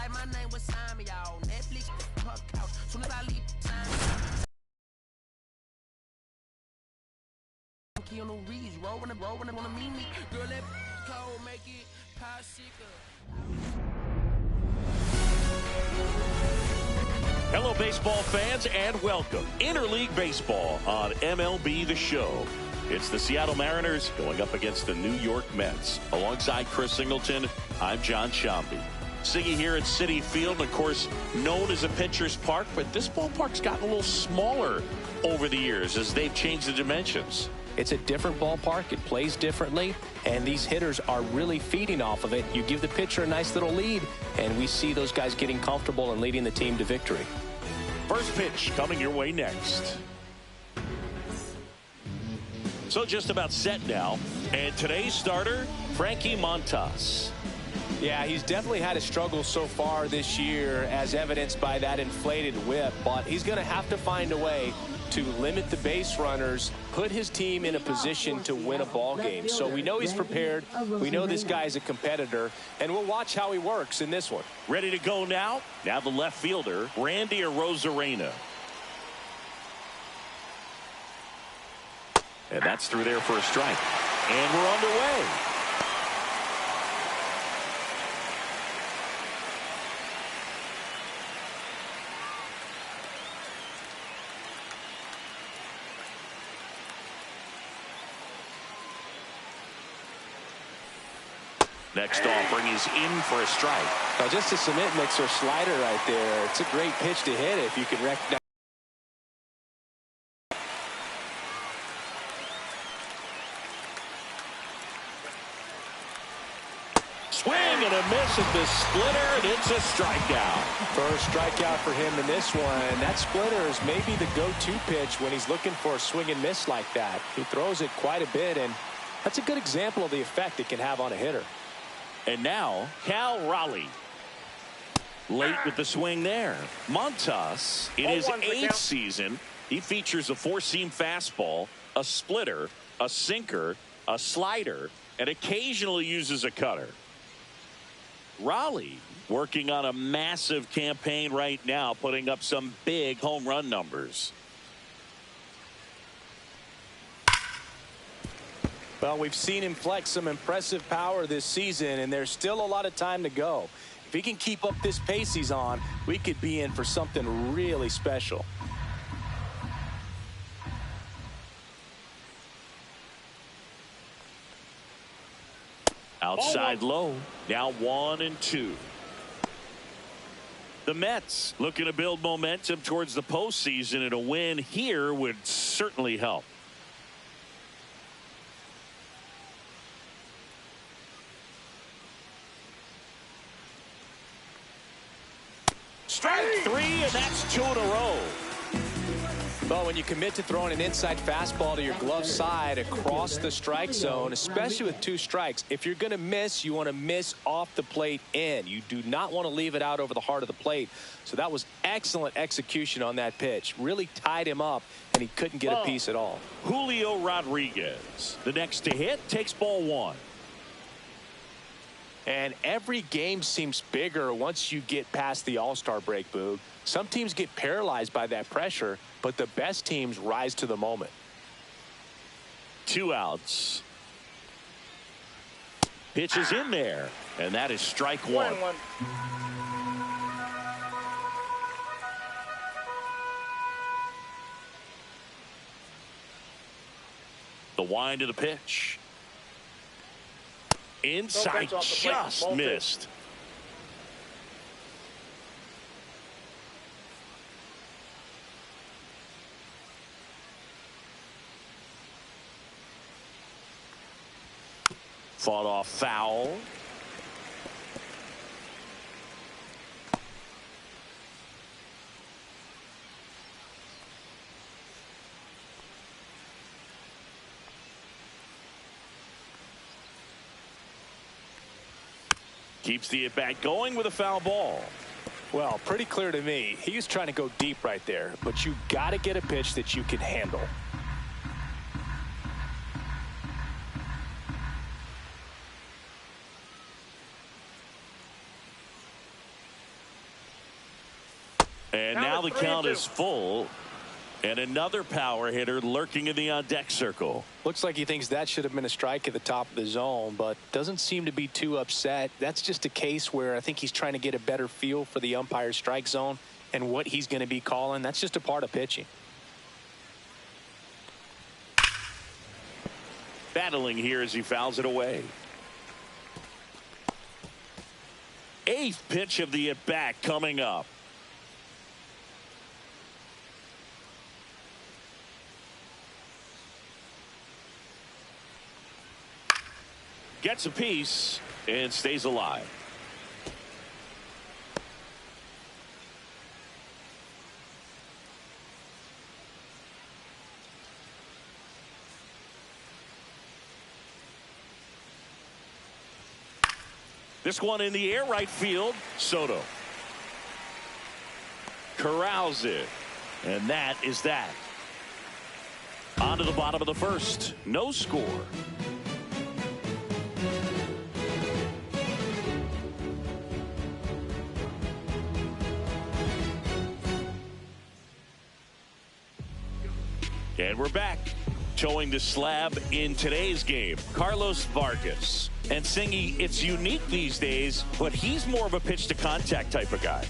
like my name was Simon, y'all. Netflix, her couch. Soon as I leave, Keanu Reeves, rolling, wanna meet me. Girl, that cold, make it popsicle. Hello, baseball fans, and welcome. Interleague Baseball on MLB The Show. It's the Seattle Mariners going up against the New York Mets. Alongside Chris Singleton, I'm John Sciambi. Siggy here at Citi Field, of course, known as a pitcher's park, but this ballpark's gotten a little smaller over the years as they've changed the dimensions. It's a different ballpark. It plays differently, and these hitters are really feeding off of it. You give the pitcher a nice little lead, and we see those guys getting comfortable and leading the team to victory. First pitch coming your way next. So just about set now, and today's starter, Frankie Montas. Yeah, he's definitely had a struggle so far this year, as evidenced by that inflated whip, but he's going to have to find a way to limit the base runners, put his team in a position to win a ball game. So we know he's prepared. We know this guy's a competitor, and we'll watch how he works in this one. Ready to go now? Now the left fielder, Randy Arozarena. And that's through there for a strike. And we're underway. Next offering is in for a strike. Now just a cement mixer slider right there. It's a great pitch to hit if you can recognize. Swing and a miss at the splitter, and it's a strikeout. First strikeout for him in this one. That splitter is maybe the go-to pitch when he's looking for a swing and miss like that. He throws it quite a bit, and that's a good example of the effect it can have on a hitter. And now, Cal Raleigh. Late with the swing there. Montas, in his 8th season, he features a four-seam fastball, a splitter, a sinker, a slider, and occasionally uses a cutter. Raleigh working on a massive campaign right now, putting up some big home run numbers. Well, we've seen him flex some impressive power this season, and there's still a lot of time to go. If he can keep up this pace he's on, we could be in for something really special. Outside low. Now 1-2. The Mets looking to build momentum towards the postseason, and a win here would certainly help. Strike 3, and that's 2 in a row. Well, when you commit to throwing an inside fastball to your glove side across the strike zone, especially with 2 strikes, if you're going to miss, you want to miss off the plate in. You do not want to leave it out over the heart of the plate. So that was excellent execution on that pitch. Really tied him up, and he couldn't get a piece at all. Julio Rodriguez, the next to hit, takes ball 1. And every game seems bigger once you get past the All-Star break, Boog. Some teams get paralyzed by that pressure, but the best teams rise to the moment. 2 outs. Pitch is in there, and that is strike 1. The wind of the pitch. Inside, just missed. Fought off foul. Keeps the at-bat going with a foul ball. Well, pretty clear to me. He was trying to go deep right there, but you got to get a pitch that you can handle. And now the count is full. And another power hitter lurking in the on-deck circle. Looks like he thinks that should have been a strike at the top of the zone, but doesn't seem to be too upset. That's just a case where I think he's trying to get a better feel for the umpire's strike zone and what he's going to be calling. That's just a part of pitching. Battling here as he fouls it away. 8th pitch of the at-bat coming up. Gets a piece and stays alive. This one in the air, right field. Soto corrals it, and that is that. On to the bottom of the first. No score. And we're back. Towing the slab in today's game, Carlos Vargas. And Singy, it's unique these days, but he's more of a pitch to contact type of guy.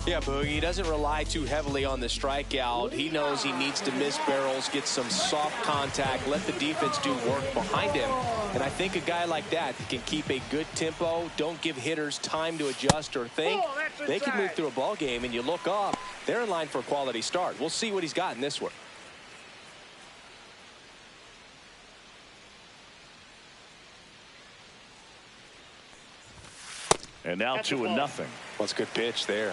Yeah, Boogie, he doesn't rely too heavily on the strikeout. He knows he needs to miss barrels, get some soft contact, let the defense do work behind him. And I think a guy like that can keep a good tempo, don't give hitters time to adjust or think. They can move through a ball game, and you look up, they're in line for a quality start. We'll see what he's got in this one. And now 2-0. Well, it's a good pitch there.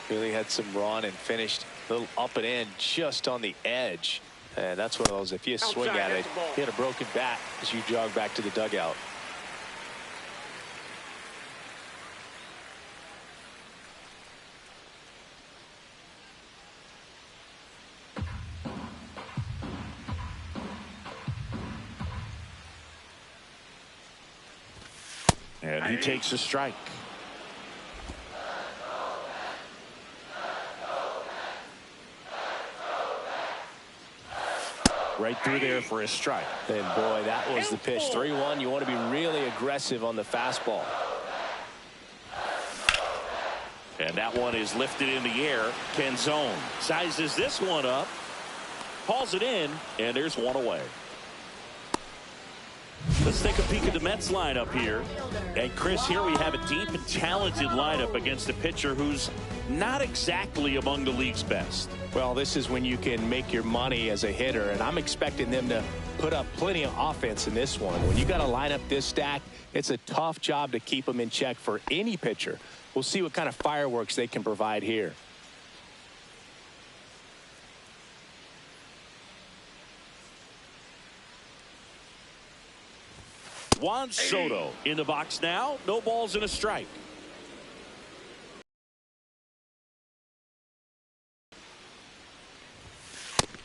Really had some run and finished a little up and in just on the edge. And that's one of those, if you swing at it, hit a broken bat as you jog back to the dugout. And he takes a strike. Right through there for a strike. And boy, that was the pitch. 3-1. You want to be really aggressive on the fastball. And that one is lifted in the air. Canzone sizes this one up, hauls it in, and there's one away. Let's take a peek at the Mets lineup here. And Chris, here we have a deep and talented lineup against a pitcher who's not exactly among the league's best. Well, this is when you can make your money as a hitter, and I'm expecting them to put up plenty of offense in this one. When you got a lineup this stacked, it's a tough job to keep them in check for any pitcher. We'll see what kind of fireworks they can provide here. Juan Soto in the box now. No balls and a strike.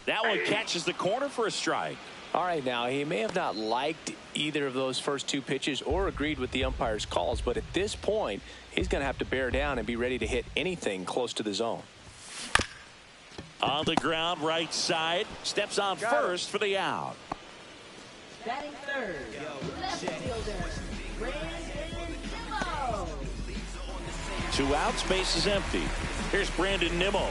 That one catches the corner for a strike. All right, now he may have not liked either of those first two pitches or agreed with the umpire's calls, but at this point he's going to have to bear down and be ready to hit anything close to the zone. On the ground, right side, steps on first for the out. Batting third, left fielder, Brandon Nimmo. 2 outs, base is empty. Here's Brandon Nimmo.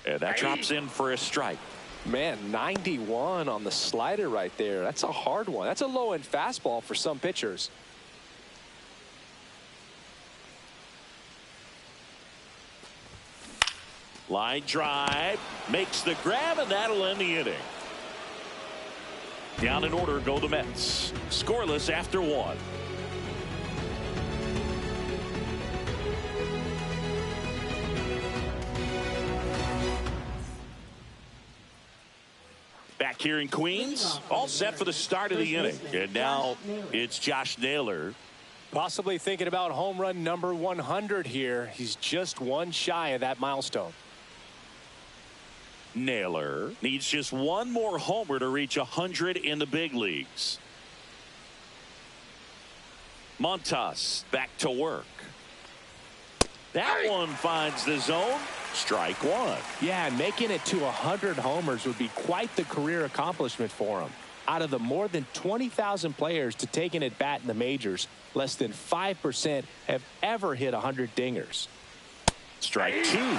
And that drops in for a strike. Man, 91 on the slider right there. That's a hard one. That's a low-end fastball for some pitchers. Line drive, makes the grab, and that'll end the inning. Down in order go the Mets. Scoreless after 1. Back here in Queens, all set for the start of the inning. And now it's Josh Naylor. Possibly thinking about home run number 100 here. He's just one shy of that milestone. Naylor needs just one more homer to reach 100 in the big leagues. Montas back to work. That one finds the zone. Strike one. Yeah, and making it to 100 homers would be quite the career accomplishment for him. Out of the more than 20,000 players to take an at-bat in the majors, less than 5% have ever hit 100 dingers. Strike two.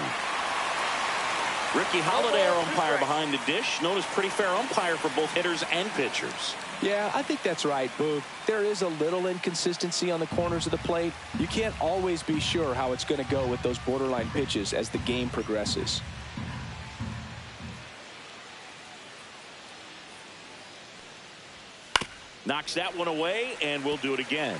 Ricky Holiday, our umpire behind the dish, known as pretty fair umpire for both hitters and pitchers. Yeah, I think that's right, Boog. There is a little inconsistency on the corners of the plate. You can't always be sure how it's going to go with those borderline pitches as the game progresses. Knocks that one away, and we'll do it again.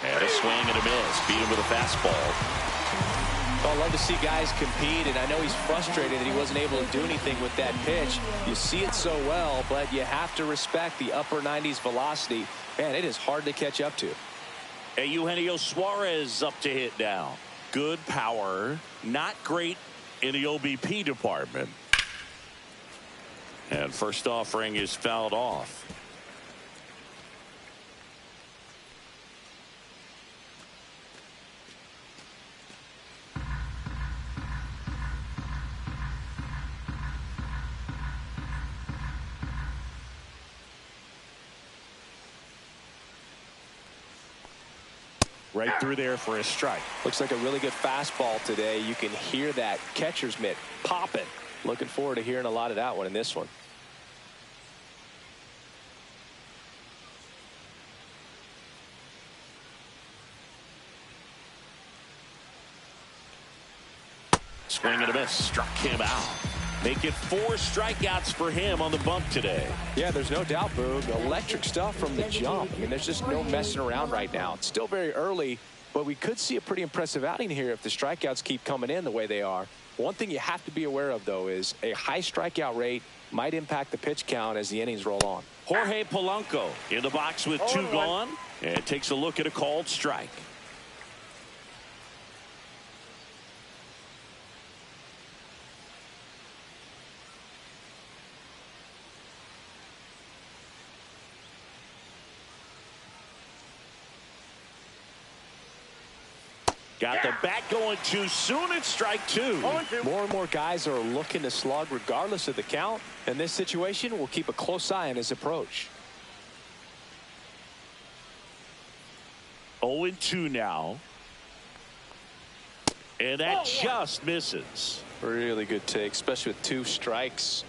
And a swing and a miss. Beat him with a fastball. Well, I love to see guys compete, and I know he's frustrated that he wasn't able to do anything with that pitch. You see it so well, but you have to respect the upper 90s velocity. Man, it is hard to catch up to. Hey, Eugenio Suarez up to hit now. Good power, not great in the OBP department. And first offering is fouled off. Right through there for a strike. Looks like a really good fastball today. You can hear that catcher's mitt popping. Looking forward to hearing a lot of that one in this one. Swing and a miss. Struck him out. Make it 4 strikeouts for him on the bump today. Yeah, there's no doubt, Boog. Electric stuff from the jump. I mean, there's just no messing around right now. It's still very early, but we could see a pretty impressive outing here if the strikeouts keep coming in the way they are. One thing you have to be aware of, though, is a high strikeout rate might impact the pitch count as the innings roll on. Jorge Polanco in the box with 2 gone, and takes a look at a called strike. Got the bat going too soon. It's strike 2. More and more guys are looking to slug regardless of the count. In this situation, we'll keep a close eye on his approach. 0-2 now. And that just misses. Really good take, especially with 2 strikes.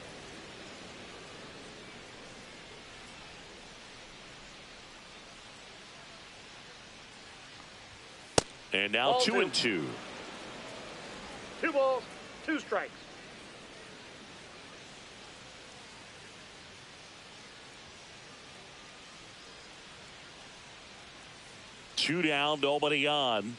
And now 2-2. 2 balls, 2 strikes. Two down, nobody on.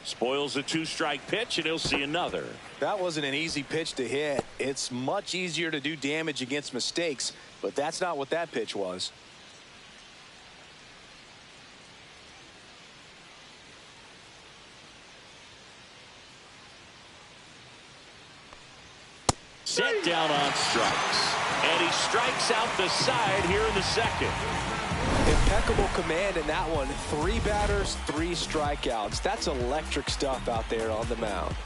Spoils the 2-strike pitch, and he'll see another. That wasn't an easy pitch to hit. It's much easier to do damage against mistakes, but that's not what that pitch was. Set down on strikes. And he strikes out the side here in the second. Impeccable command in that one. 3 batters, 3 strikeouts. That's electric stuff out there on the mound.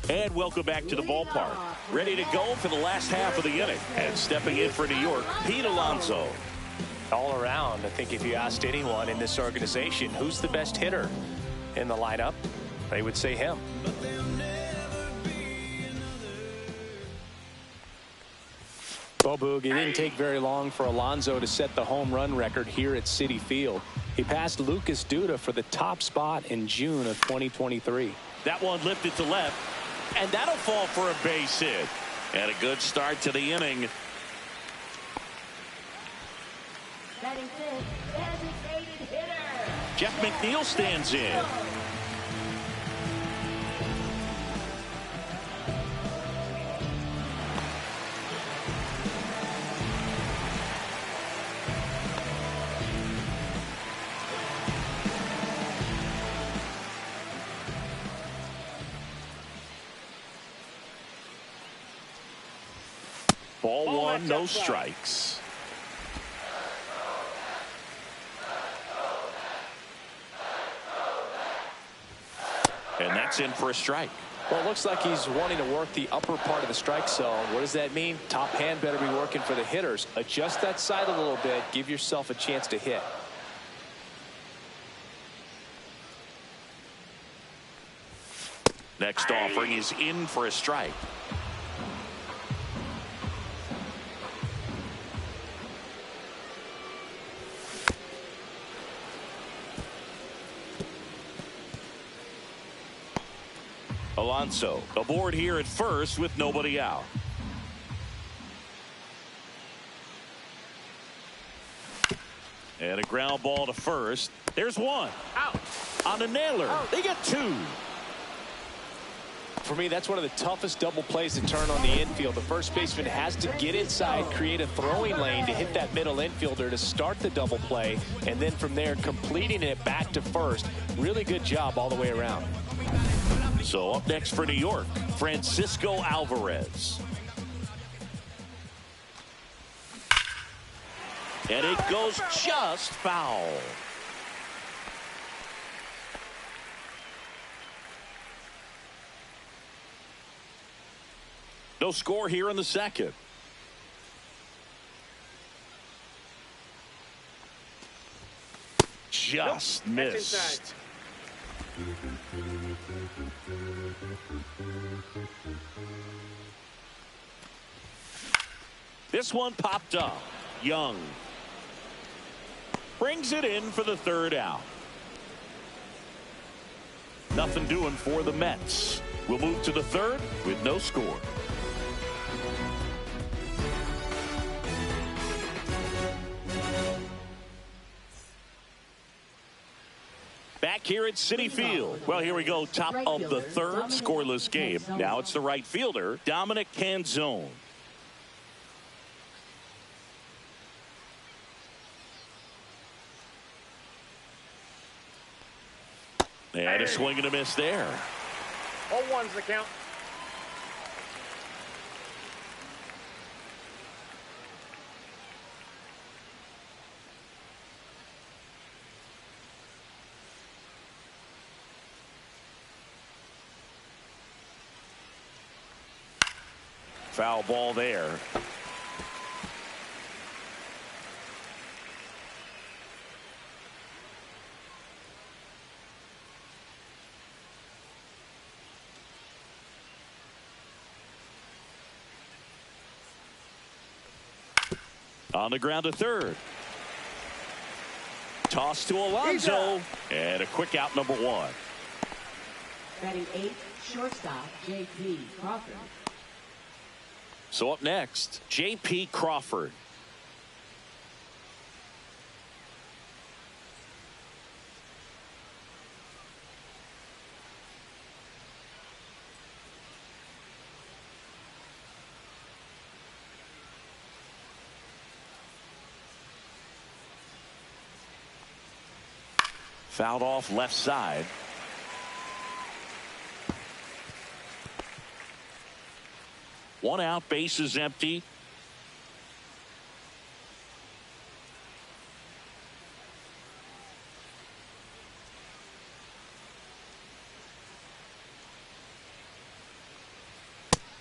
And welcome back to the ballpark. Ready to go for the last half of the inning. And stepping in for New York, Pete Alonso. All around, I think if you asked anyone in this organization who's the best hitter in the lineup, they would say him. Well, Boog, it didn't take very long for Alonso to set the home run record here at Citi Field. He passed Lucas Duda for the top spot in June of 2023. That one lifted to left, and that'll fall for a base hit. And a good start to the inning. Batting fifth, designated hitter. Jeff McNeil stands in. Ball one, no strikes. And that's in for a strike. Well, it looks like he's wanting to work the upper part of the strike zone. What does that mean? Top hand better be working for the hitters. Adjust that side a little bit. Give yourself a chance to hit. Next offering is in for a strike. Alonso aboard here at first with nobody out. And a ground ball to first. There's one. Out. On a nailer. They get two. For me, that's one of the toughest double plays to turn on the infield. The first baseman has to get inside, create a throwing lane to hit that middle infielder to start the double play, and then from there completing it back to first. Really good job all the way around. So up next for New York, Francisco Alvarez. And it goes just foul. No score here in the second. Just missed. This one popped up. Young brings it in for the third out. Nothing doing for the Mets. We'll move to the third with no score. Back here at Citi Field. Well, here we go. Top of the third, scoreless game. Now it's the right fielder, Dominic Canzone. And a swing and a miss there. 0-1's the count. Foul ball there. On the ground to third. Toss to Alonso. And a quick out, number one. Batting eighth, shortstop, J.P. Crawford. So up next, J.P. Crawford. Fouled off left side. One out, base is empty.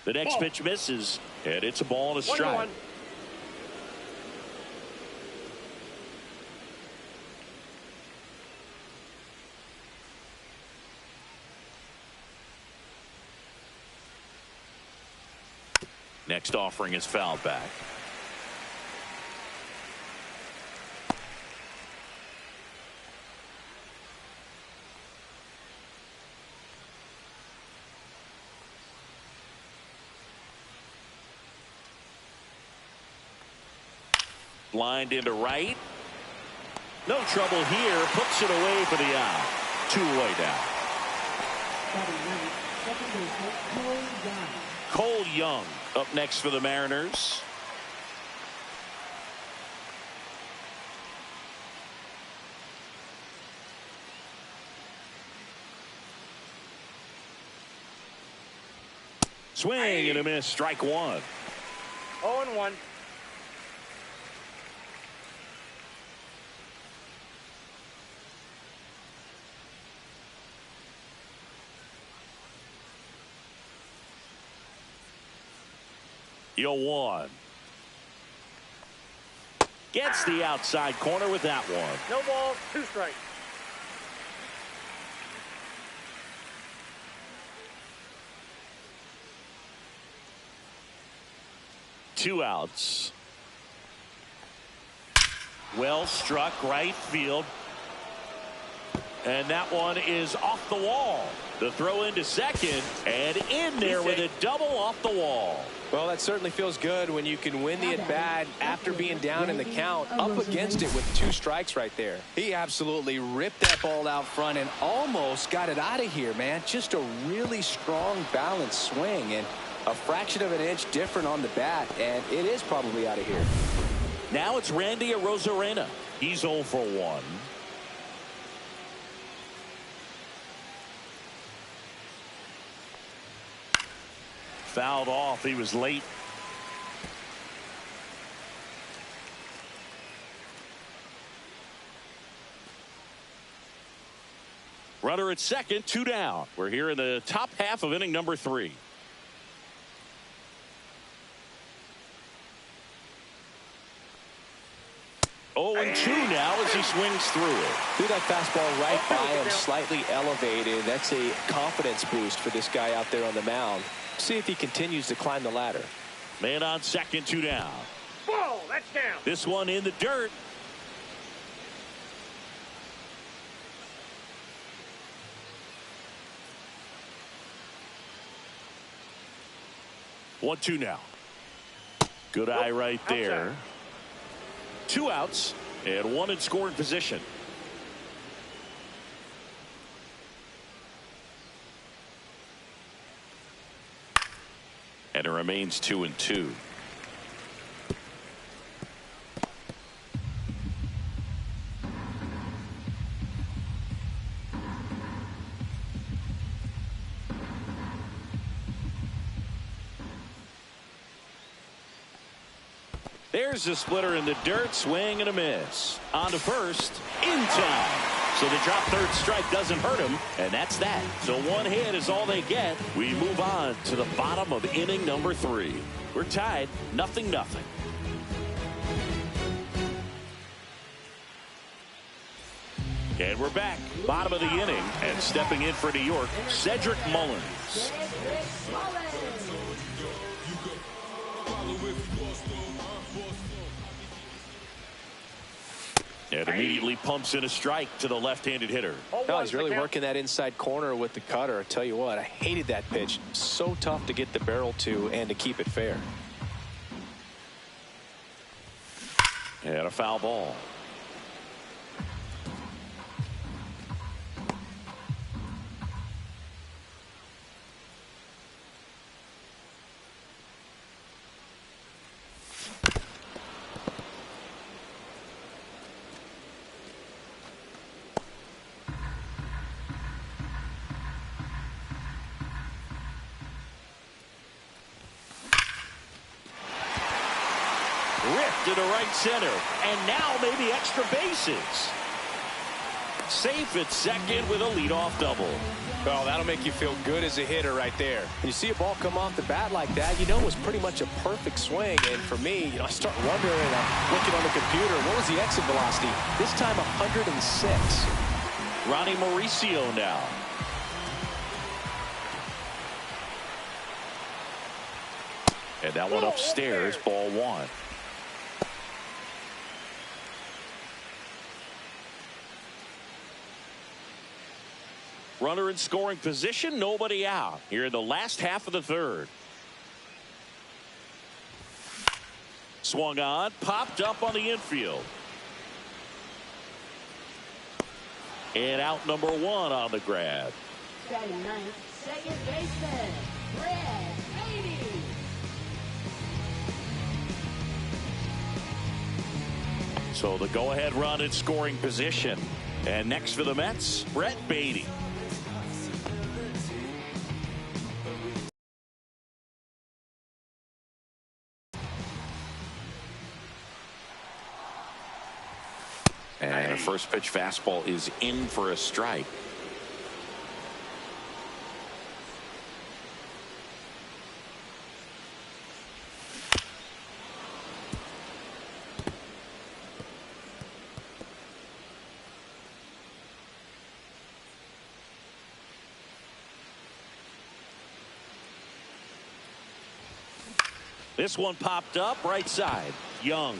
The next pitch misses, and it's a ball and a strike. 1-1. Next offering is fouled back. Blind into right. No trouble here. Puts it away for the out. 2 away now. Batting ninth, second baseman Cole Young. Cole Young up next for the Mariners. Swing and a miss. Strike 1. 0-1. Yo, 1. Gets the outside corner with that one. No balls, 2 strikes. Two outs. Well struck right field. And that one is off the wall. The throw into second and in there with a double off the wall. Well, that certainly feels good when you can win the at-bat after being down in the count, up against it with 2 strikes right there. He absolutely ripped that ball out front and almost got it out of here, man. Just a really strong, balanced swing, and a fraction of an inch different on the bat, and it is probably out of here. Now it's Randy Arozarena. He's 0 for 1. Fouled off. He was late. Runner at second, 2 down. We're here in the top half of inning number 3. 0-2 now as he swings through it. Threw that fastball right by him, slightly elevated. That's a confidence boost for this guy out there on the mound. See if he continues to climb the ladder. Man on second, 2 down. Ball, that's down. This one in the dirt. One, 2 now. Good eye right there. Outside. 2 outs and 1 in scoring position. And it remains 2-2. There's a splitter in the dirt. Swing and a miss. On to first. In time. So the drop third strike doesn't hurt him. And that's that. So 1 hit is all they get. We move on to the bottom of inning number 3. We're tied 0-0. And we're back. Bottom of the inning. And stepping in for New York, Cedric Mullins. And immediately pumps in a strike to the left-handed hitter. Oh, he's really working that inside corner with the cutter. I tell you what, I hated that pitch. So tough to get the barrel to and to keep it fair. And a foul ball. Ripped to right center, and now maybe extra bases. Safe at second with a leadoff double. Well, that'll make you feel good as a hitter right there. When you see a ball come off the bat like that, you know it was pretty much a perfect swing. And for me, I start wondering, I'm looking on the computer, what was the exit velocity? This time 106. Ronnie Mauricio now. And that one upstairs, ball 1. Runner in scoring position, nobody out. Here in the last half of the 3rd. Swung on, popped up on the infield. And out number 1 on the grab. Batting ninth, second baseman, Brad Beatty. So the go-ahead run in scoring position. And next for the Mets, Brett Beatty. And a first pitch fastball is in for a strike. This one popped up right side. Young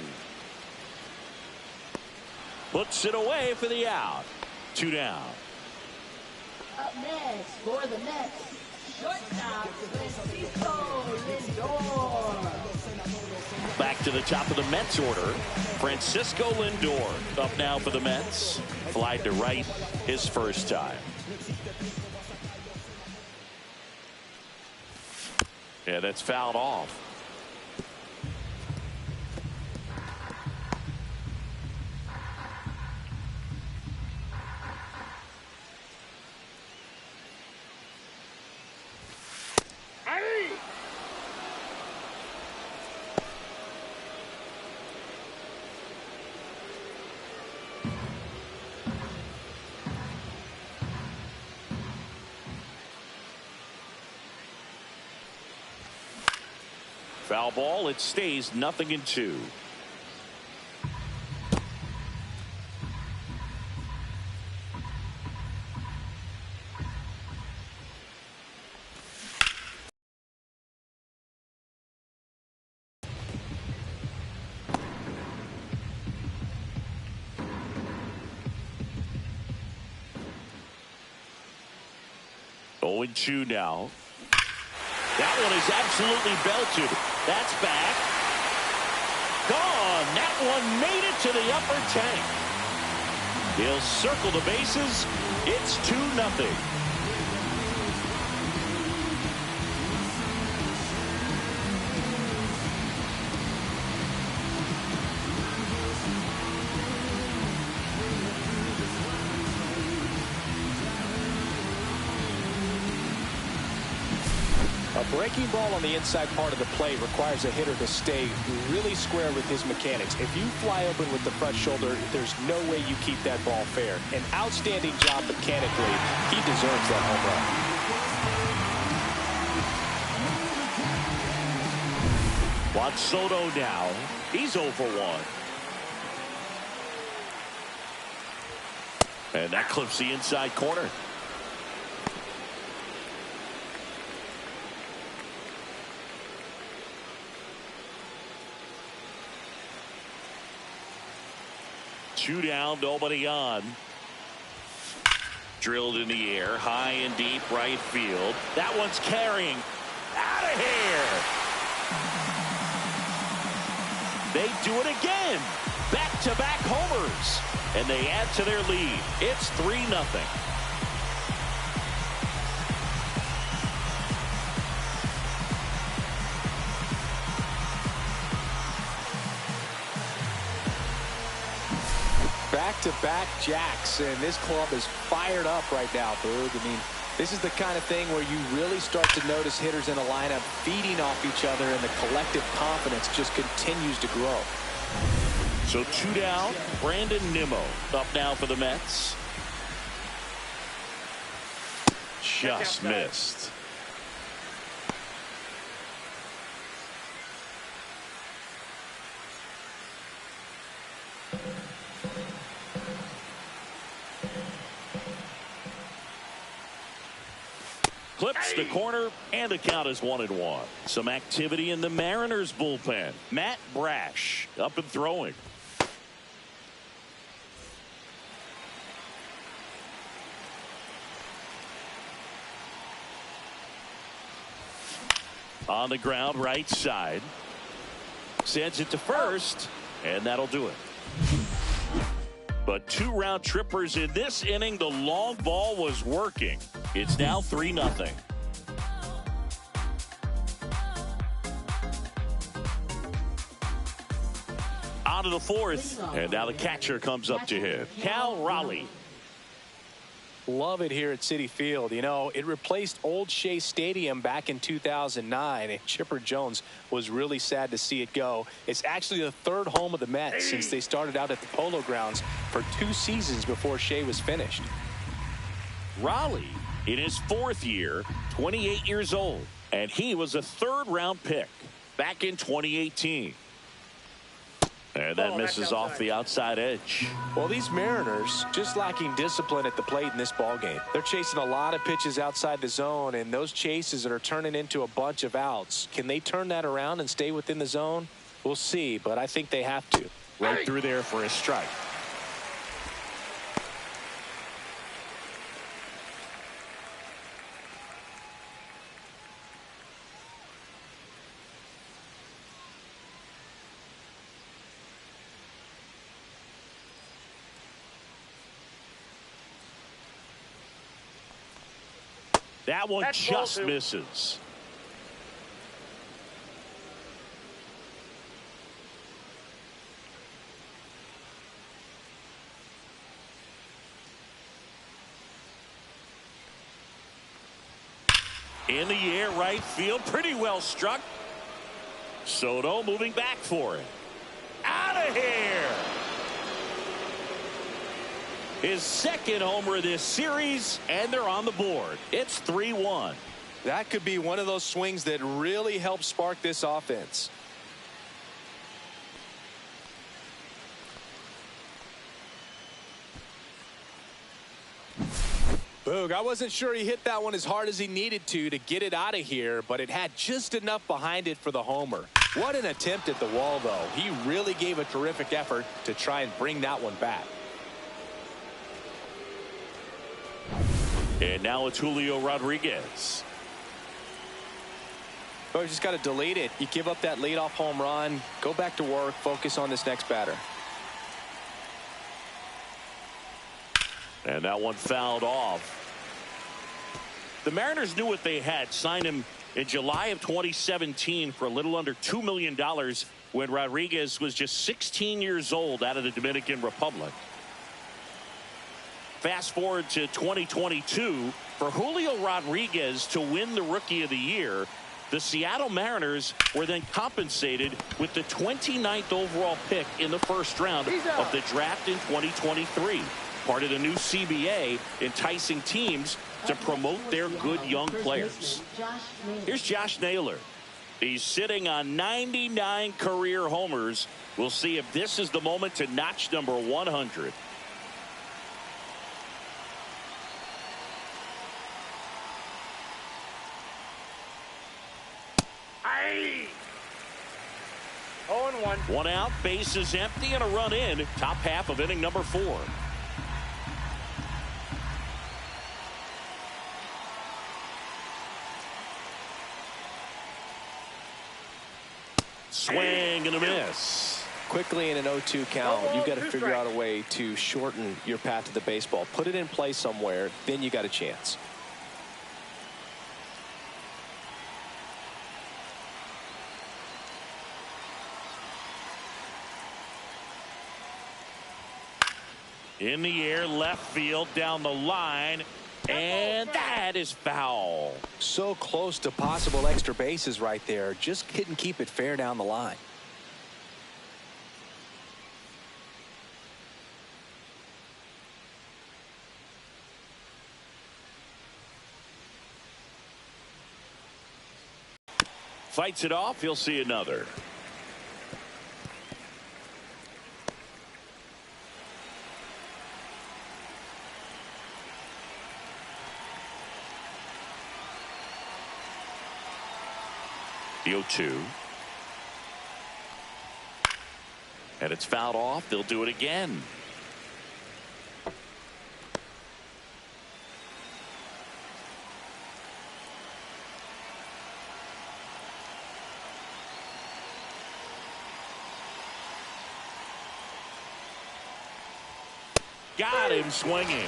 puts it away for the out. 2 down. Up next for the Mets, shortstop Francisco Lindor. Back to the top of the Mets order. Francisco Lindor up now for the Mets. Fly to right his first time. Yeah, that's fouled off. Foul ball. It stays 0-2. Oh, 2 now. That one is absolutely belted. That's back. Gone. That one made it to the upper tank. He'll circle the bases. It's 2-0. A breaking ball on the inside part of the plate requires a hitter to stay really square with his mechanics. If you fly open with the front shoulder, there's no way you keep that ball fair. An outstanding job mechanically. He deserves that home run. Juan Soto now. He's 0 for 1. And that clips the inside corner. Two down, nobody on. Drilled in the air, high and deep right field. That one's carrying. Out of here. They do it again. Back-to-back homers. And they add to their lead. It's 3-0. Back-to-back jacks, and this club is fired up right now, Boog. I mean, this is the kind of thing where you really start to notice hitters in a lineup feeding off each other, and the collective confidence just continues to grow. So 2 down. Brandon Nimmo up now for the Mets. Just missed. Clips the corner, and the count is 1-1. Some activity in the Mariners bullpen. Matt Brash up and throwing. On the ground, right side. Sends it to first, and that'll do it. But 2 round trippers in this inning. The long ball was working. It's now 3-0. On to the 4th, and now the catcher comes up to hit. Cal Raleigh. Love it here at Citi Field. You know, it replaced Old Shea Stadium back in 2009, and Chipper Jones was really sad to see it go. It's actually the 3rd home of the Mets since they started out at the Polo Grounds for 2 seasons before Shea was finished. Raleigh, in his 4th year, 28 years old, and he was a 3rd round pick back in 2018. And that misses off the outside edge. Well, these Mariners just lacking discipline at the plate in this ball game. They're chasing a lot of pitches outside the zone, and those chases are turning into a bunch of outs. Can they turn that around and stay within the zone? We'll see, but I think they have to. Right through there for a strike. That one just misses. In the air, right field, pretty well struck. Soto moving back for it. Out of here. His 2nd homer of this series, and they're on the board. It's 3-1. That could be one of those swings that really help spark this offense. Boog, I wasn't sure he hit that one as hard as he needed to get it out of here, but it had just enough behind it for the homer. What an attempt at the wall, though. He really gave a terrific effort to try and bring that one back. And now it's Julio Rodriguez. Oh, you just got to delete it. You give up that leadoff home run, go back to work, focus on this next batter. And that one fouled off. The Mariners knew what they had. Signed him in July of 2017 for a little under $2 million when Rodriguez was just 16 years old out of the Dominican Republic. Fast forward to 2022, for Julio Rodriguez to win the Rookie of the Year, the Seattle Mariners were then compensated with the 29th overall pick in the 1st round of the draft in 2023. Part of the new CBA, enticing teams to promote their good young players. Here's Josh Naylor. He's sitting on 99 career homers. We'll see if this is the moment to notch number 100. Aye. 0-1. 1 out, bases empty, and a run in. Top half of inning number 4. Swing and a miss. Quickly in an 0-2 count, you've got to figure out a way to shorten your path to the baseball. Put it in play somewhere, then you got a chance. In the air, left field, down the line, and that is foul. So close to possible extra bases right there. Just couldn't keep it fair down the line. Fights it off. He'll see another. The 0-2. And it's fouled off. They'll do it again. got him swinging.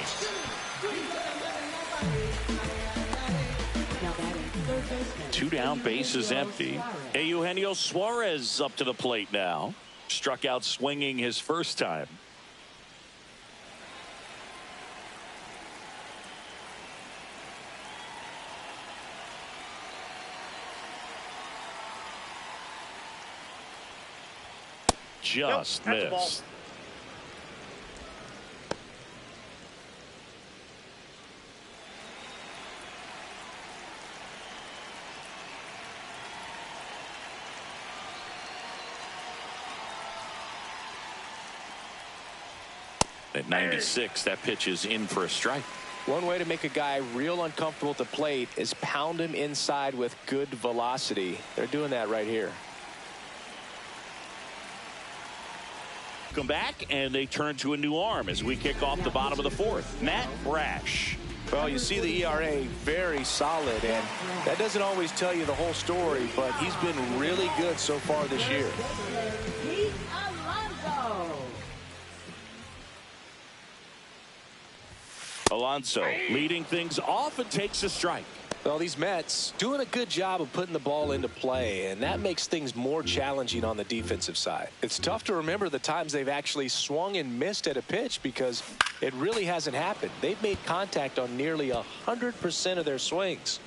Two down, bases empty. Eugenio Suarez up to the plate now. Struck out swinging his first time. Just missed. At 96, that pitch is in for a strike. One way to make a guy real uncomfortable at the plate is pound him inside with good velocity. They're doing that right here. Come back, and they turn to a new arm as we kick off the bottom of the fourth. Matt Brash. Well, you see the ERA very solid, and that doesn't always tell you the whole story, but he's been really good so far this year. Alonso leading things off and takes a strike. Well, these Mets doing a good job of putting the ball into play, and that makes things more challenging on the defensive side. It's tough to remember the times they've actually swung and missed at a pitch because it really hasn't happened. They've made contact on nearly 100% of their swings.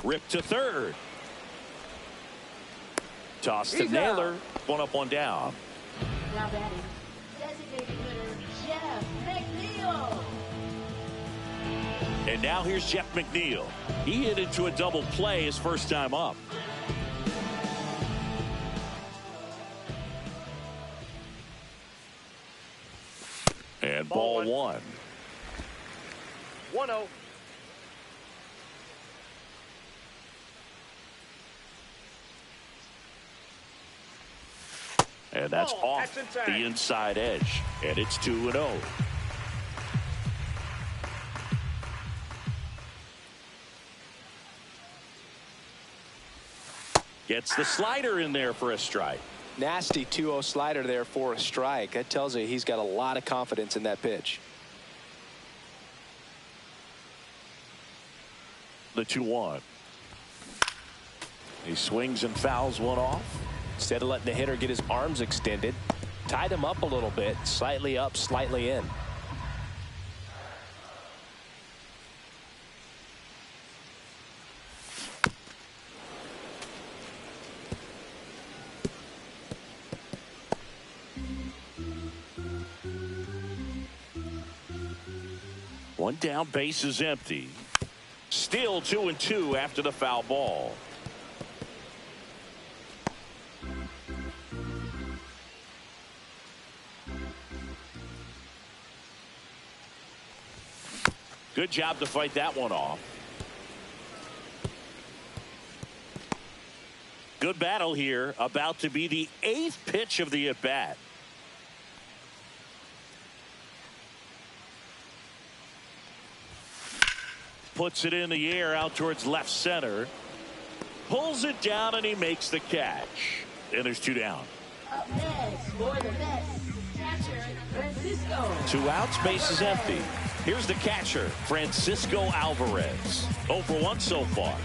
Rip to third. Toss to Naylor. One up, one down. Now batting, designated hitter Jeff McNeil. And now here's Jeff McNeil. He hit into a double play his first time up. And ball one. 1-0. And that's off the inside edge. And it's 2-0. Gets the slider in there for a strike. Nasty 2-0 slider there for a strike. That tells you he's got a lot of confidence in that pitch. The 2-1. He swings and fouls one off. Instead of letting the hitter get his arms extended, tied him up a little bit, slightly up, slightly in. One down, base is empty. Still 2-2 after the foul ball. Good job to fight that one off. Good battle here. About to be the 8th pitch of the at-bat. Puts it in the air out towards left center. Pulls it down and he makes the catch. And there's 2 down. Up next for the Mets, catcher Francisco. 2 outs, base is empty. Here's the catcher, Francisco Alvarez. 0 for 1 so far.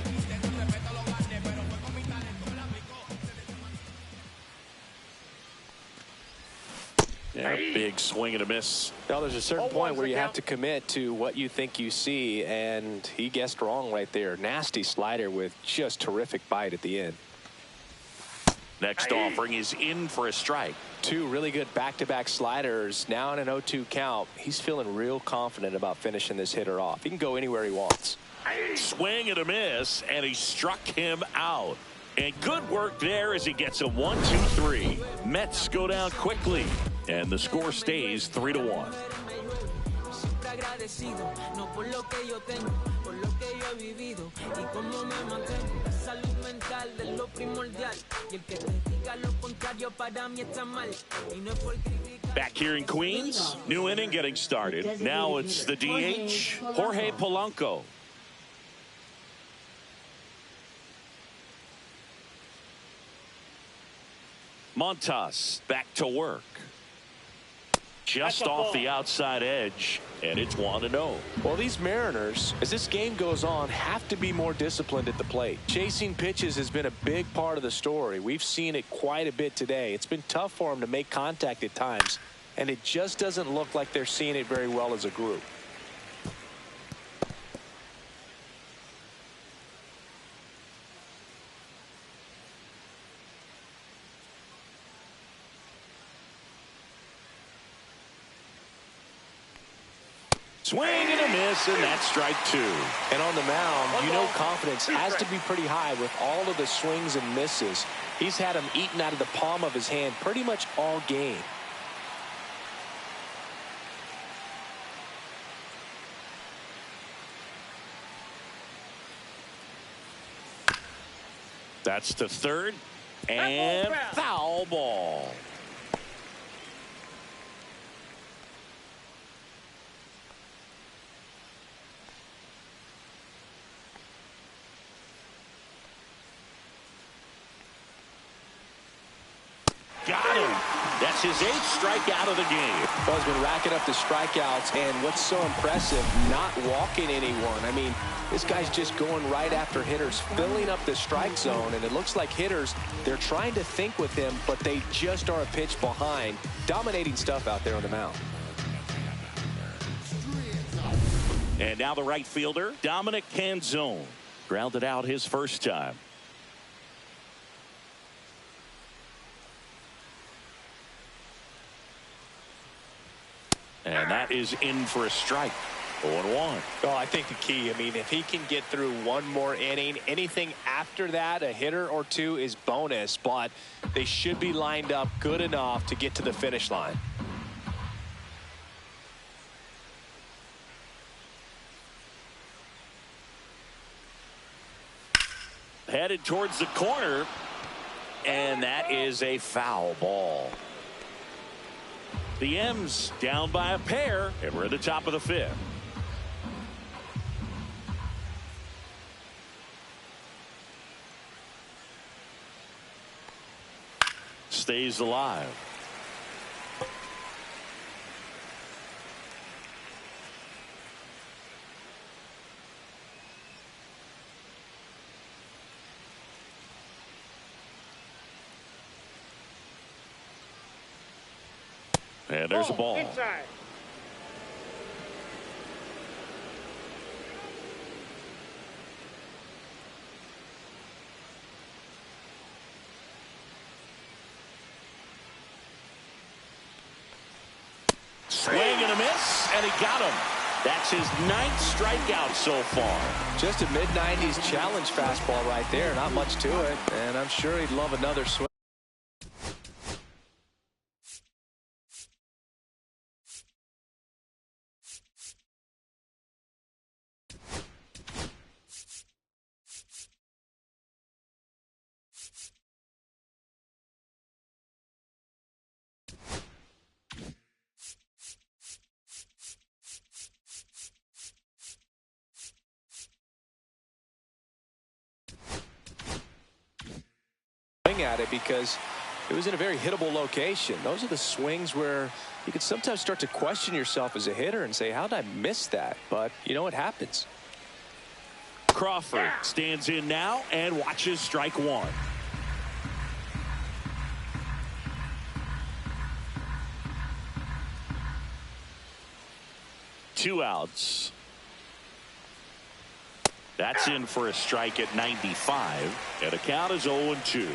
Yeah, big swing and a miss. Well, there's a certain point where you have to commit to what you think you see, and he guessed wrong right there. Nasty slider with just terrific bite at the end. Next offering is in for a strike. 2 really good back-to-back sliders. Now in an 0-2 count. He's feeling real confident about finishing this hitter off. He can go anywhere he wants. Swing and a miss, and he struck him out. And good work there as he gets a 1-2-3. Mets go down quickly, and the score stays 3-1. Back here in Queens, new inning getting started. Now it's the DH, Jorge Polanco. Montas back to work. Just off the outside edge, and it's 1-0. Well, these Mariners, as this game goes on, have to be more disciplined at the plate. Chasing pitches has been a big part of the story. We've seen it quite a bit today. It's been tough for them to make contact at times, and it just doesn't look like they're seeing it very well as a group. Swing and a miss, and that's strike 2. And on the mound, you know confidence has to be pretty high with all of the swings and misses. He's had them eaten out of the palm of his hand pretty much all game. That's to third, and foul ball. Got him. That's his 8th strikeout of the game. Well, he's been racking up the strikeouts, and what's so impressive, not walking anyone. I mean, this guy's just going right after hitters, filling up the strike zone, and it looks like hitters, they're trying to think with him, but they just are a pitch behind. Dominating stuff out there on the mound. And now the right fielder, Dominic Canzone. Grounded out his first time. And that is in for a strike. 0-1. Oh, I think the key, I mean, if he can get through one more inning, anything after that, a hitter or two is bonus, but they should be lined up good enough to get to the finish line. Headed towards the corner, and that is a foul ball. The M's down by a pair, and we're at the top of the 5th. Stays alive. And there's a ball. Inside. Swing and a miss, and he got him. That's his 9th strikeout so far. Just a mid-90s challenge fastball right there. Not much to it, and I'm sure he'd love another swing. At it because it was in a very hittable location. Those are the swings where you can sometimes start to question yourself as a hitter and say, how did I miss that? But you know what happens. Crawford stands in now and watches strike 1. Two outs. That's in for a strike at 95, and the count is 0-2.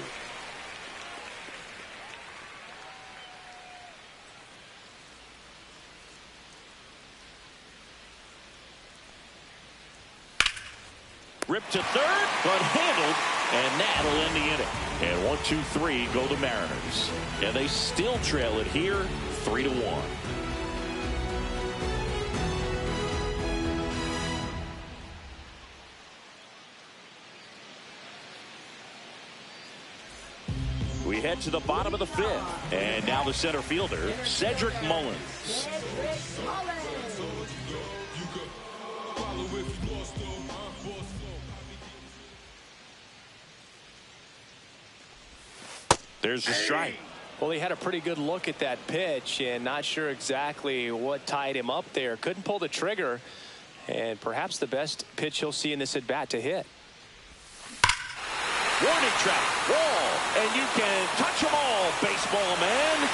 Ripped to third, but handled, and that'll end the inning. And 1, 2, 3 go the Mariners. And they still trail it here 3-1. We head to the bottom of the 5th. And now the center fielder, Cedric Mullins. There's a strike. Well, he had a pretty good look at that pitch and not sure exactly what tied him up there. Couldn't pull the trigger, and perhaps the best pitch he'll see in this at bat to hit. Warning track, wall, and you can touch them all, baseball man.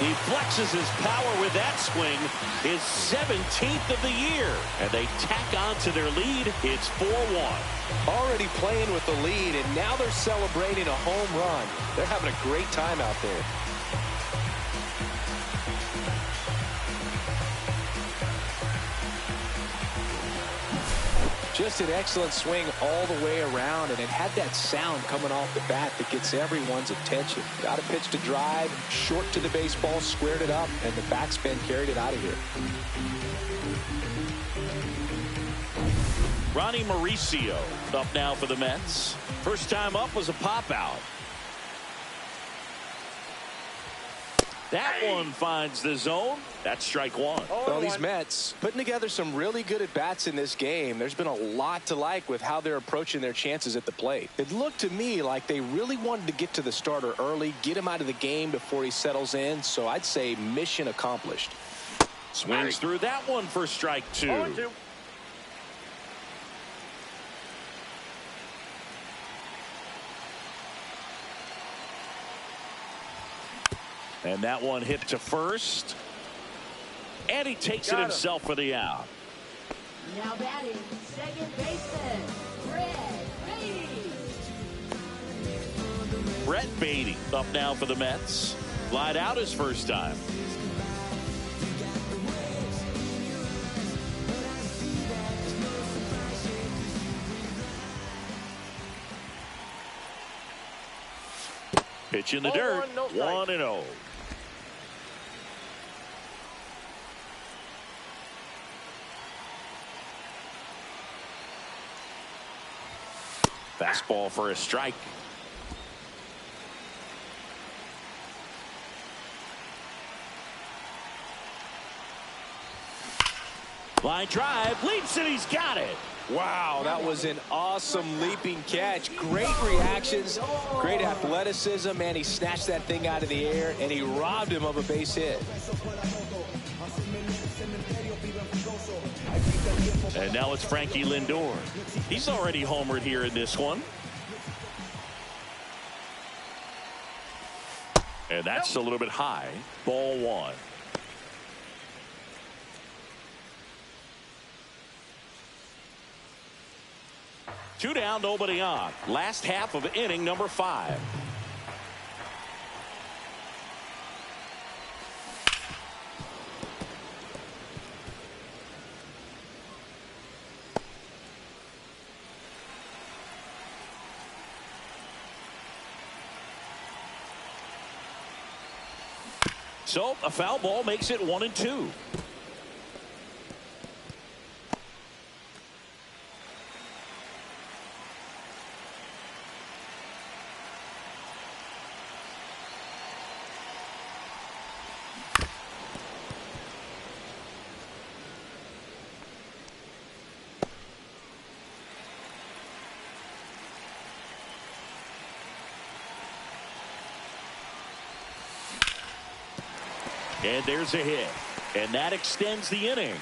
He flexes his power with that swing, his 17th of the year, and they tack on to their lead. It's 4-1. Already playing with the lead, and now they're celebrating a home run. They're having a great time out there. Just an excellent swing all the way around, and it had that sound coming off the bat that gets everyone's attention. Got a pitch to drive, short to the baseball, squared it up, and the backspin carried it out of here. Ronnie Mauricio up now for the Mets. First time up was a pop out. That one finds the zone. That's strike one. Well, these Mets putting together some really good at-bats in this game. There's been a lot to like with how they're approaching their chances at the plate. It looked to me like they really wanted to get to the starter early, get him out of the game before he settles in. So I'd say mission accomplished. Swings through that one for strike two. 0-2. And that one hit to first. And he takes it himself for the out. Now batting, second baseman, Brett Beatty. Brett Beatty up now for the Mets. Lied out his first time. Pitch in the dirt. 1-0. Fastball for a strike. Line drive, leaps and he's got it. Wow, that was an awesome leaping catch. Great reactions, great athleticism, and he snatched that thing out of the air, and he robbed him of a base hit. And now it's Frankie Lindor. He's already homered here in this one. And that's a little bit high. Ball one. Two down, nobody on. Last half of inning number 5. So a foul ball makes it 1-2. And there's a hit. And that extends the inning.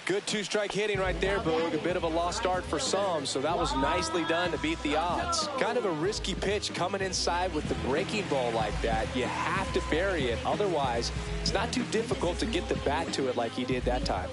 Good two-strike hitting right there, Boog. A bit of a lost start for some, so that was nicely done to beat the odds. Kind of a risky pitch coming inside with the breaking ball like that. You have to bury it. Otherwise, it's not too difficult to get the bat to it like he did that time.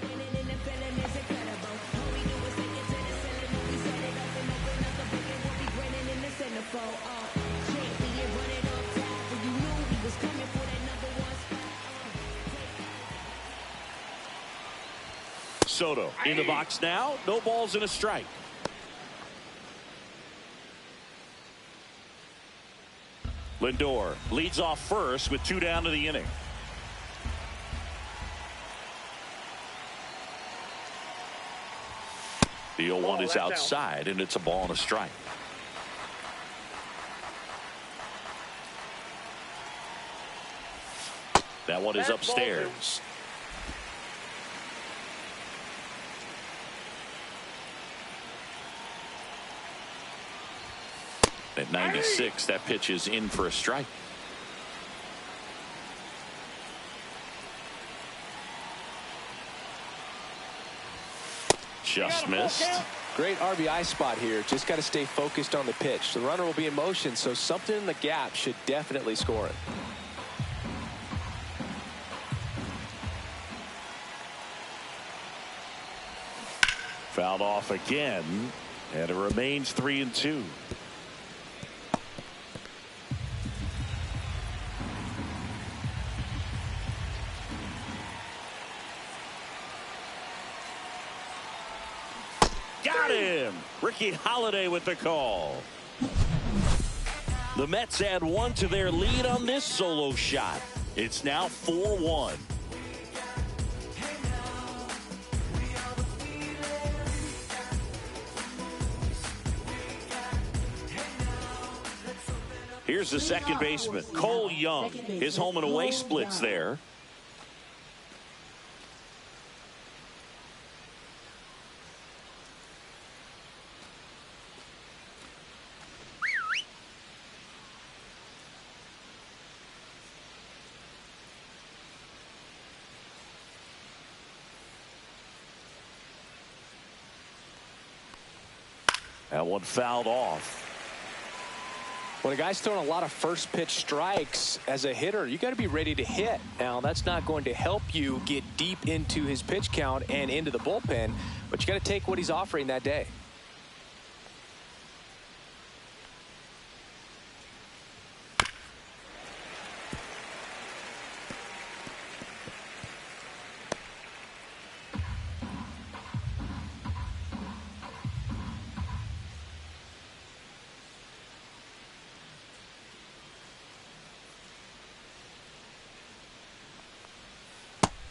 Soto in the box now. No balls and a strike. Lindor leads off first with 2 down to the inning. The 0-1 is outside, and it's a ball and a strike. That one is upstairs. At 96, that pitch is in for a strike. Just missed. Great RBI spot here. Just got to stay focused on the pitch. The runner will be in motion, so something in the gap should definitely score it. Fouled off again, and it remains 3-2. Got him! Ricky Holiday with the call. The Mets add 1 to their lead on this solo shot. It's now 4-1. Here's the second baseman, Cole Young. His home and away splits there. That one fouled off. When a guy's throwing a lot of first pitch strikes as a hitter, you got to be ready to hit. Now, that's not going to help you get deep into his pitch count and into the bullpen, but you got to take what he's offering that day.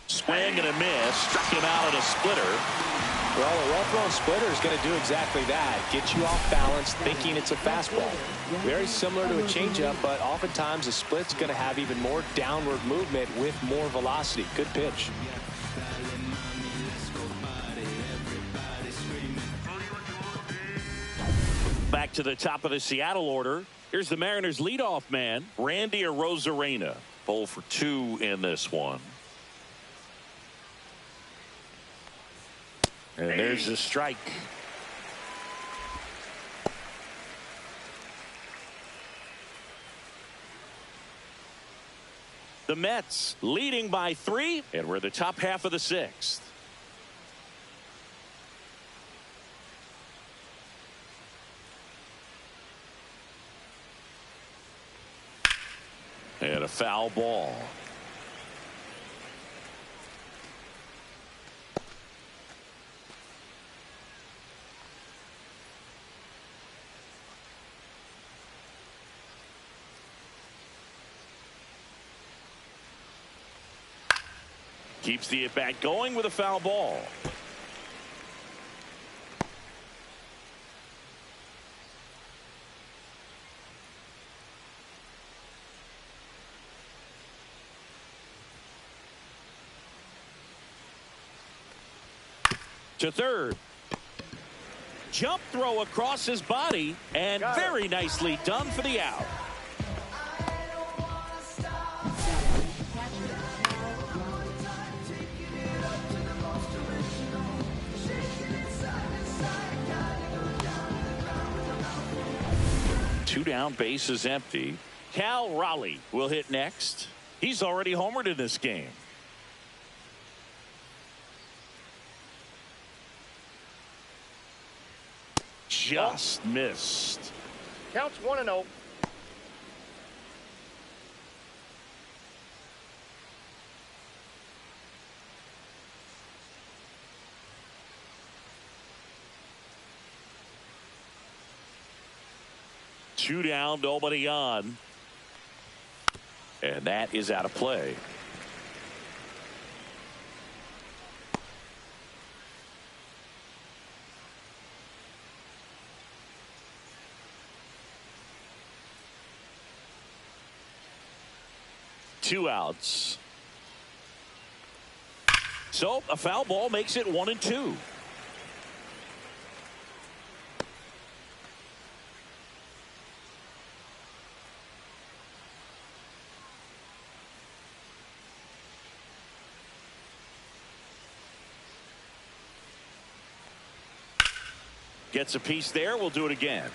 Swing and a miss. Struck him out at a splitter. Well, a well-thrown splitter is going to do exactly that. Get you off balance thinking it's a fastball. Very similar to a changeup, but oftentimes a split's going to have even more downward movement with more velocity. Good pitch. Back to the top of the Seattle order. Here's the Mariners leadoff man, Randy Arozarena. 0 for 2 in this one. And there's the strike. The Mets leading by 3, and we're the top half of the 6th. And a foul ball. Keeps the at-bat going with a foul ball. To third. Jump throw across his body, and very nicely done for the out. Two down, base is empty. Cal Raleigh will hit next. He's already homered in this game. Just missed. Counts 1-0. Two down, nobody on. And that is out of play. Two outs. So a foul ball makes it 1-2. Gets a piece there. We'll do it again.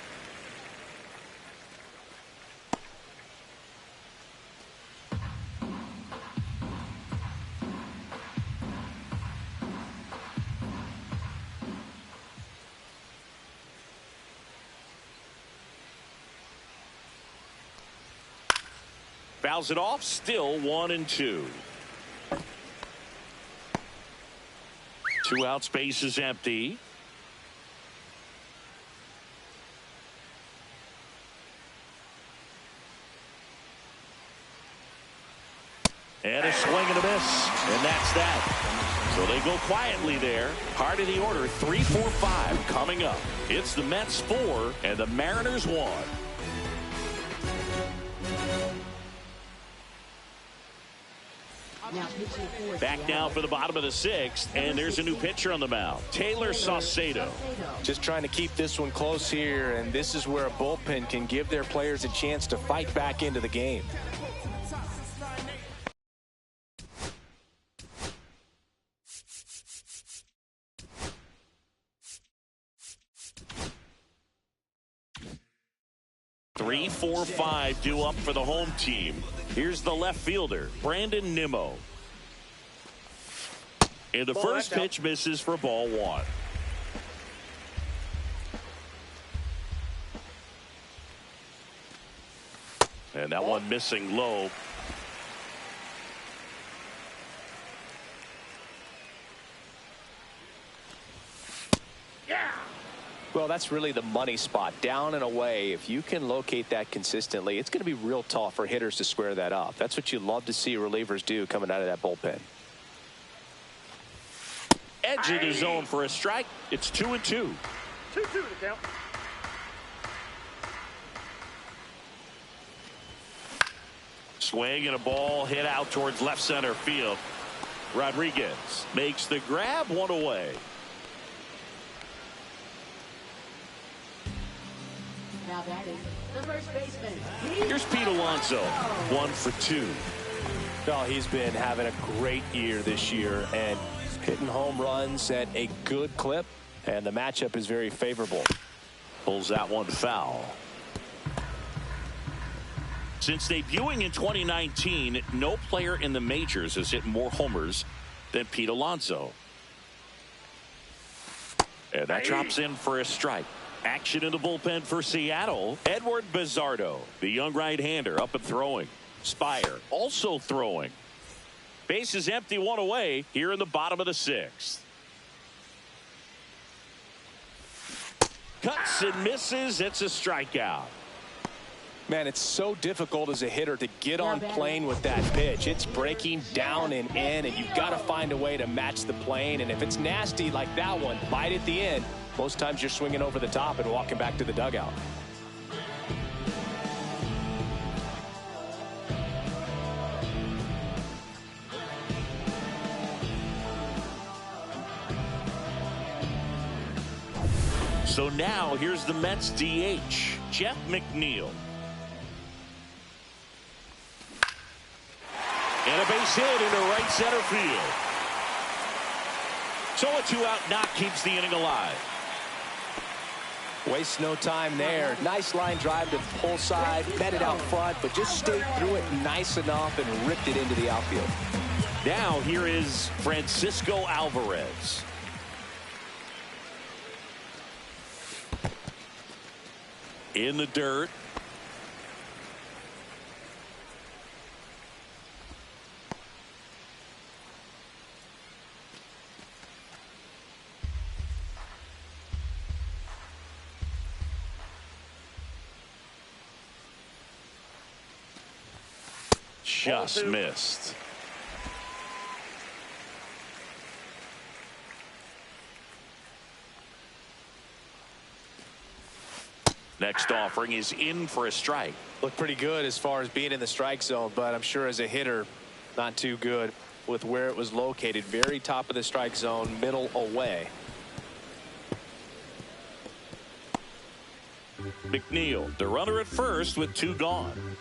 Fouls it off. Still 1-2. 2 out. Space is empty. And a swing and a miss. And that's that. So they go quietly there. Part of the order, 3-4-5 coming up. It's the Mets 4 and the Mariners 1. Back now for the bottom of the 6th, and there's a new pitcher on the mound, Taylor Saucedo. Just trying to keep this one close here, and this is where a bullpen can give their players a chance to fight back into the game. Three, 4, 5 due up for the home team. Here's the left fielder, Brandon Nimmo. And the first pitch misses for ball 1. And that one missing low. Well, that's really the money spot. Down and away. If you can locate that consistently, it's going to be real tough for hitters to square that up. That's what you love to see relievers do coming out of that bullpen. Edge of the zone for a strike. It's 2-2. 2-2 to count. Swing and a ball hit out towards left center field. Rodriguez makes the grab, 1 away. Now batting, the first baseman. Here's Pete Alonso, 1 for 2. Well, he's been having a great year this year and hitting home runs at a good clip, and the matchup is very favorable. Pulls that one foul. Since debuting in 2019, no player in the majors has hit more homers than Pete Alonso. And that drops in for a strike. Action in the bullpen for Seattle. Edward Bizardo, the young right-hander, up and throwing. Spire also throwing. Base is empty, 1 away here in the bottom of the 6th. Cuts and misses. It's a strikeout. Man, it's so difficult as a hitter to get on plane with that pitch. It's breaking down and in, and you've got to find a way to match the plane. And if it's nasty like that one, bite at the end, most times you're swinging over the top and walking back to the dugout. So now here's the Mets DH, Jeff McNeil. And a base hit into right center field. So a 2-out knock keeps the inning alive. Waste no time there. Nice line drive to the pull side, met it out front, but just stayed through it nice enough and ripped it into the outfield. Now here is Francisco Alvarez. In the dirt. Just missed. Next offering is in for a strike. Looked pretty good as far as being in the strike zone, but I'm sure as a hitter, not too good with where it was located. Very top of the strike zone, middle away. McNeil, the runner at first with 2 gone.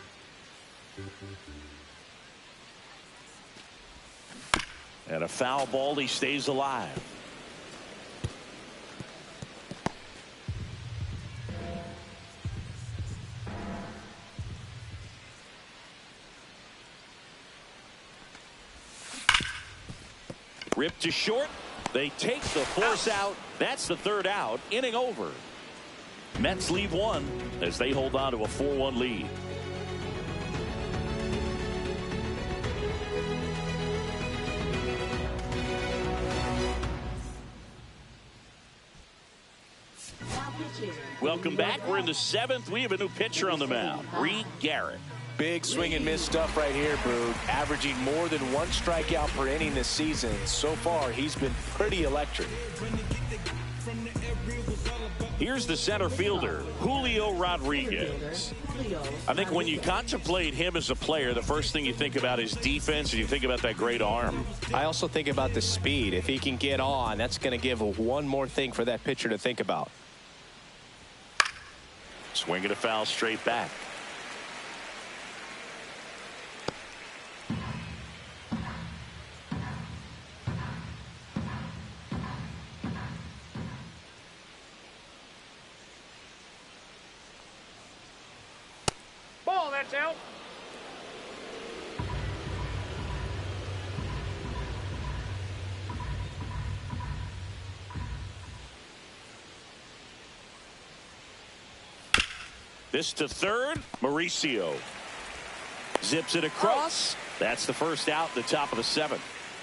And a foul ball, he stays alive. Ripped to short. They take the force out. That's the third out. Inning over. Mets leave one as they hold on to a 4-1 lead. Welcome back. We're in the 7th. We have a new pitcher on the mound, Reed Garrett. Big swing and miss stuff right here, Boog. Averaging more than 1 strikeout per inning this season. So far, he's been pretty electric. Here's the center fielder, Julio Rodriguez. I think when you contemplate him as a player, the first thing you think about is defense, and you think about that great arm. I also think about the speed. If he can get on, that's going to give one more thing for that pitcher to think about. Swinging a foul straight back. Ball, that's out. This to third. Mauricio zips it across. That's the first out at the top of the 7th.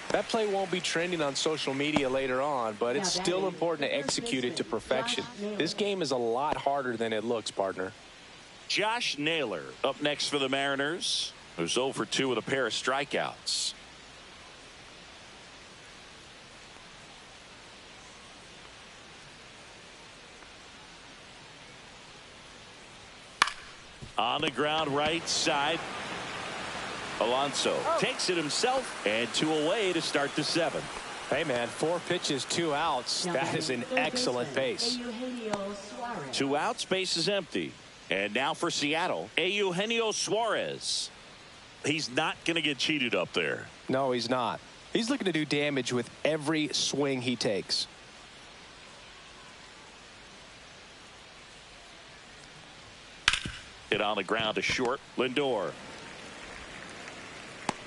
That play won't be trending on social media later on, but it's still important to execute it to perfection. This game is a lot harder than it looks, partner. Josh Naylor up next for the Mariners, who's 0 for 2 with a pair of strikeouts. On the ground right side. Alonso takes it himself, and 2 away to start the 7th. Hey, man, 4 pitches, 2 outs. That is an excellent pace. 2 outs, base is empty. And now for Seattle, Eugenio Suarez. He's not going to get cheated up there. No, he's not. He's looking to do damage with every swing he takes. Hit on the ground to short. Lindor.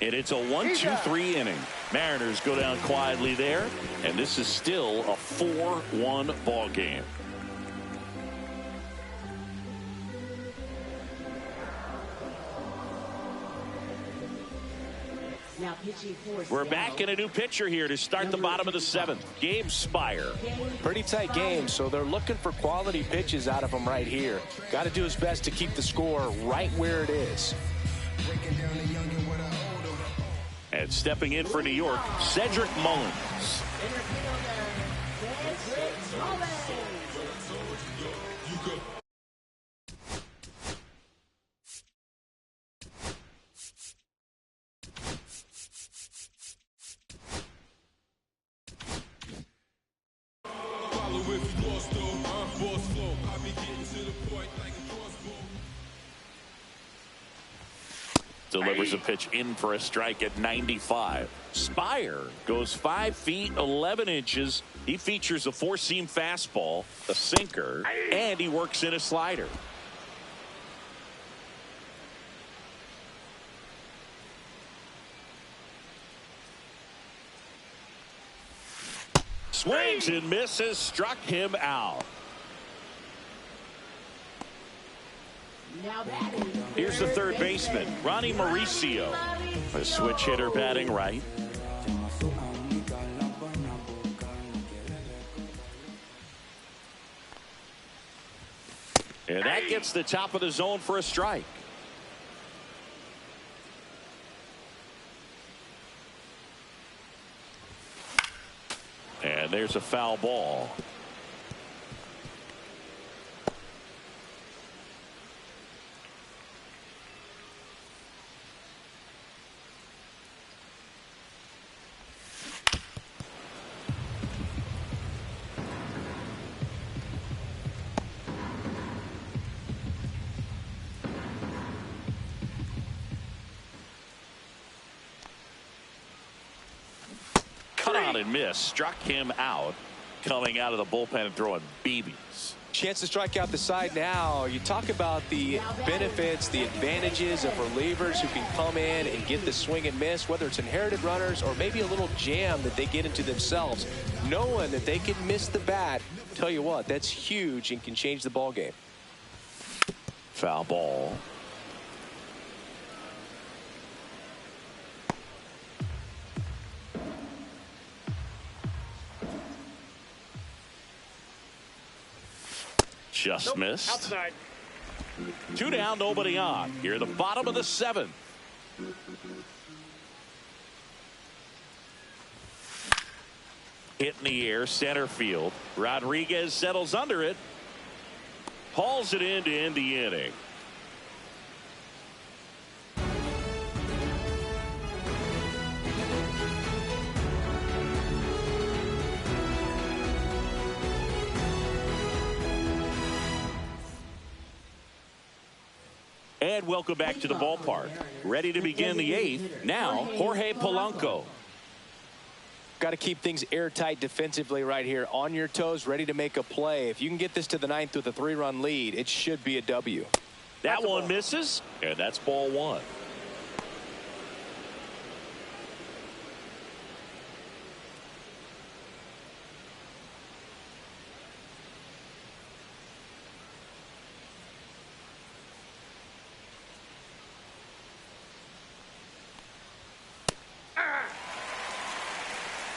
And it's a 1-2-3 inning. Mariners go down quietly there, and this is still a 4-1 ball game. We're back in a new pitcher here to start the bottom of the 7th. Gabe Spire. Pretty tight game, so they're looking for quality pitches out of him right here. Got to do his best to keep the score right where it is. And stepping in for New York, Cedric Mullins. Delivers a pitch in for a strike at 95. Spire goes 5 feet 11 inches. He features a 4-seam fastball, a sinker, and he works in a slider. Swings and misses, struck him out. Here's the third baseman, Ronnie Mauricio. A switch hitter batting right. And that gets the top of the zone for a strike. And there's a foul ball. Cut on and miss, struck him out, coming out of the bullpen and throwing BBs. Chance to strike out the side now. You talk about the benefits, the advantages of relievers who can come in and get the swing and miss, whether it's inherited runners or maybe a little jam that they get into themselves. Knowing that they can miss the bat, tell you what, that's huge and can change the ball game. Foul ball. Just missed. Outside. 2 down, nobody on. Here, the bottom of the 7th. Hit in the air, center field. Rodriguez settles under it. Hauls it in to end the inning. And welcome back to the ballpark. Ready to begin the 8th. Now, Jorge Polanco. Got to keep things airtight defensively right here. On your toes, ready to make a play. If you can get this to the 9th with a 3-run lead, it should be a W. That one misses, and that's ball 1.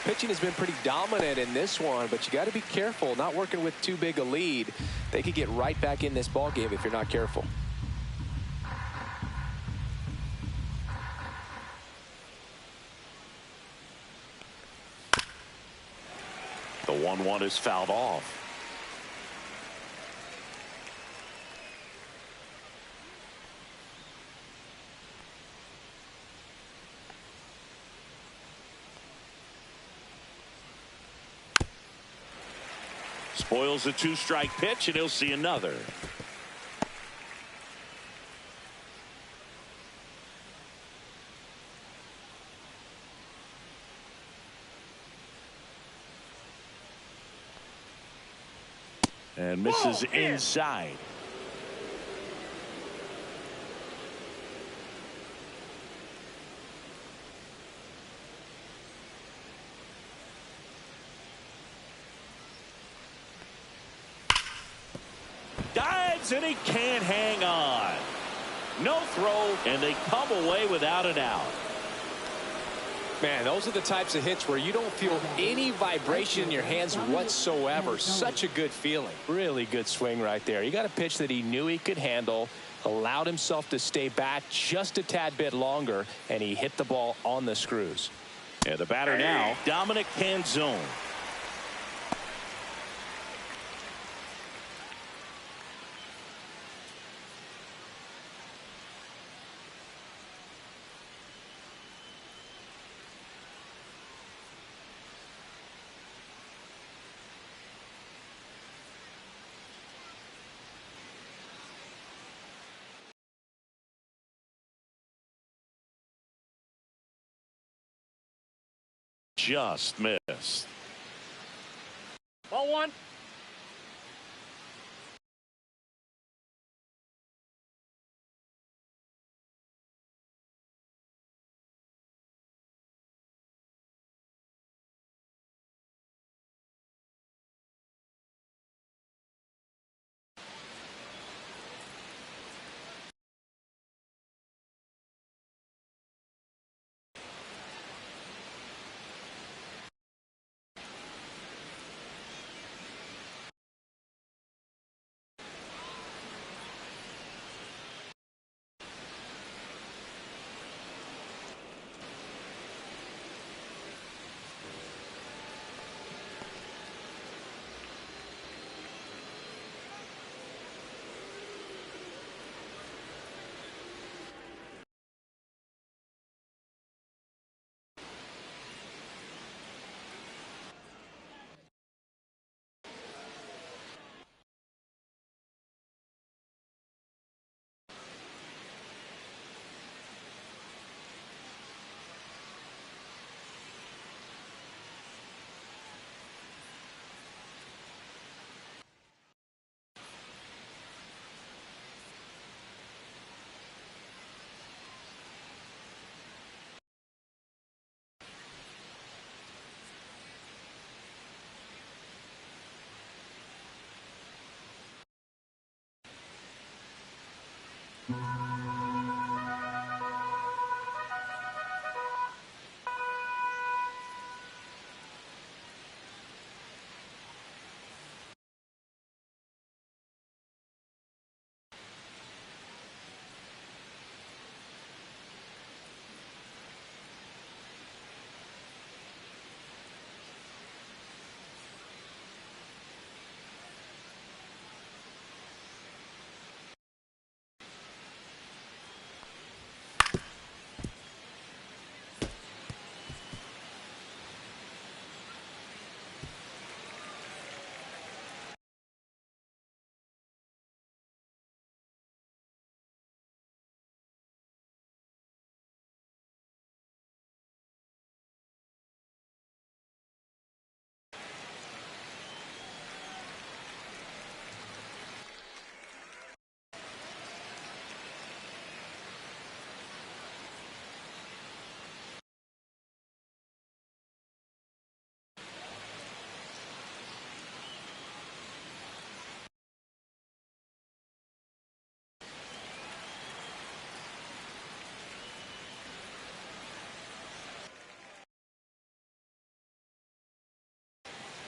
Pitching has been pretty dominant in this one, but you got to be careful. Not working with too big a lead. They could get right back in this ball game if you're not careful. The 1-1 is fouled off. Spoils a 2-strike pitch, and he'll see another. And misses inside. Dives, and he can't hang on. No throw, and they come away without an out. Man, those are the types of hits where you don't feel any vibration in your hands whatsoever. Such a good feeling. Really good swing right there. You got a pitch that he knew he could handle, allowed himself to stay back just a tad bit longer, and he hit the ball on the screws. And the batter now, Dominic Canzone. Just missed. Ball 1.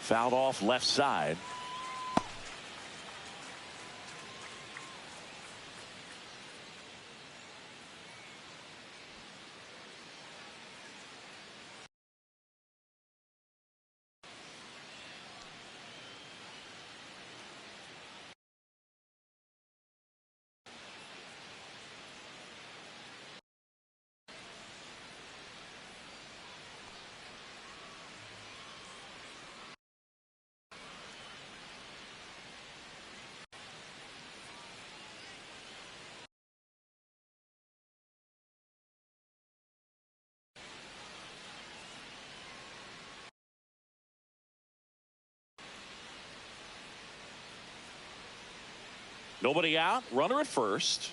Fouled off left side. Nobody out. Runner at first.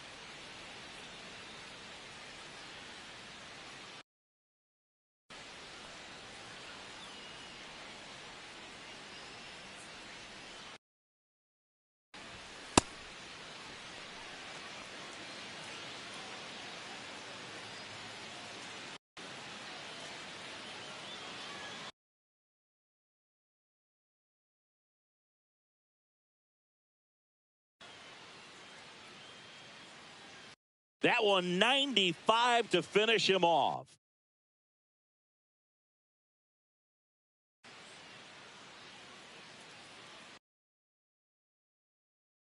That one 95 to finish him off.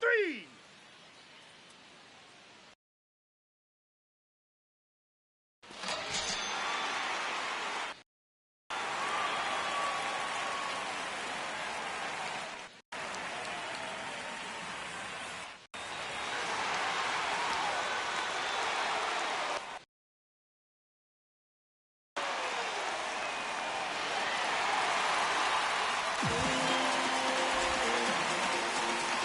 Three.